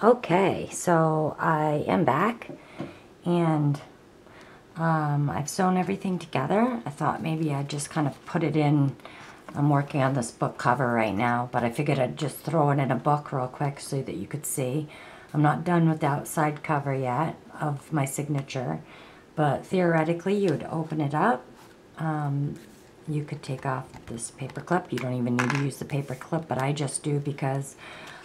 Okay, so I am back, and I've sewn everything together. I thought maybe I'd just kind of put it in. I'm working on this book cover right now, but I figured I'd just throw it in a book real quick so that you could see. I'm not done with the outside cover yet of my signature, but theoretically you would open it up. You could take off this paper clip. You don't even need to use the paper clip, but I just do because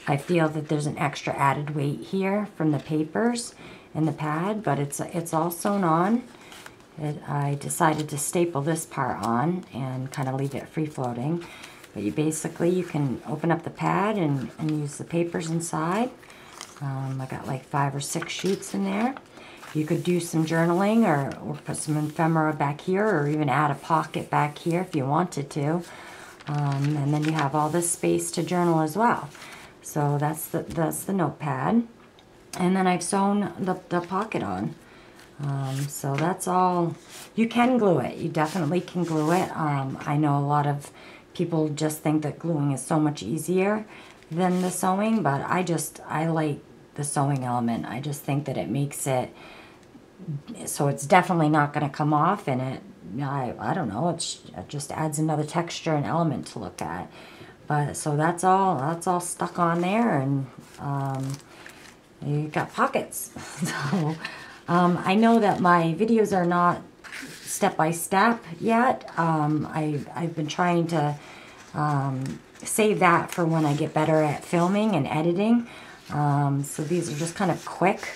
I feel that there's an extra added weight here from the papers and the pad, but it's all sewn on. I decided to staple this part on and kind of leave it free floating. But you can open up the pad and use the papers inside. I got like 5 or 6 sheets in there. You could do some journaling or put some ephemera back here, or even add a pocket back here if you wanted to. And then you have all this space to journal as well. So that's the notepad. And then I've sewn the pocket on. So that's all. You can glue it. You definitely can glue it. I know a lot of people just think that gluing is so much easier than the sewing, but I like the sewing element. I just think that it makes it so it's definitely not going to come off, and I don't know, it just adds another texture and element to look at. But so that's all stuck on there, and you got pockets. So I know that my videos are not step-by-step yet. I've been trying to save that for when I get better at filming and editing. So these are just kind of quick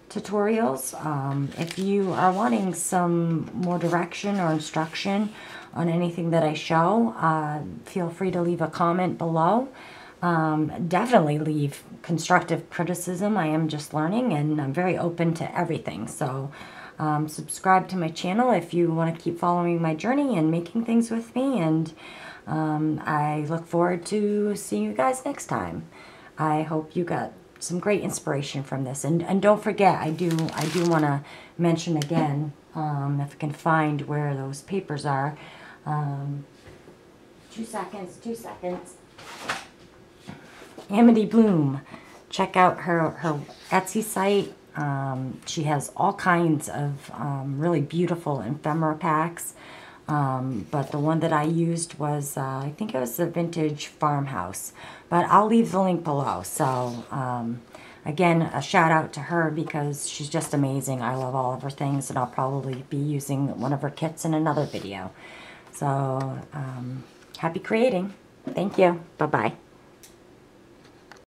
tutorials. If you are wanting some more direction or instruction on anything that I show, feel free to leave a comment below. Definitely leave constructive criticism. I am just learning, and I'm very open to everything. So subscribe to my channel if you want to keep following my journey and making things with me, and I look forward to seeing you guys next time. I hope you got some great inspiration from this, and don't forget, I do want to mention again, if I can find where those papers are. 2 seconds. Amity Bloom. Check out her Etsy site. She has all kinds of really beautiful ephemera packs. But the one that I used was, I think it was the Vintage Farmhouse. But I'll leave the link below. So, again, a shout out to her because she's just amazing. I love all of her things, and I'll probably be using one of her kits in another video. So, happy creating. Thank you. Bye-bye.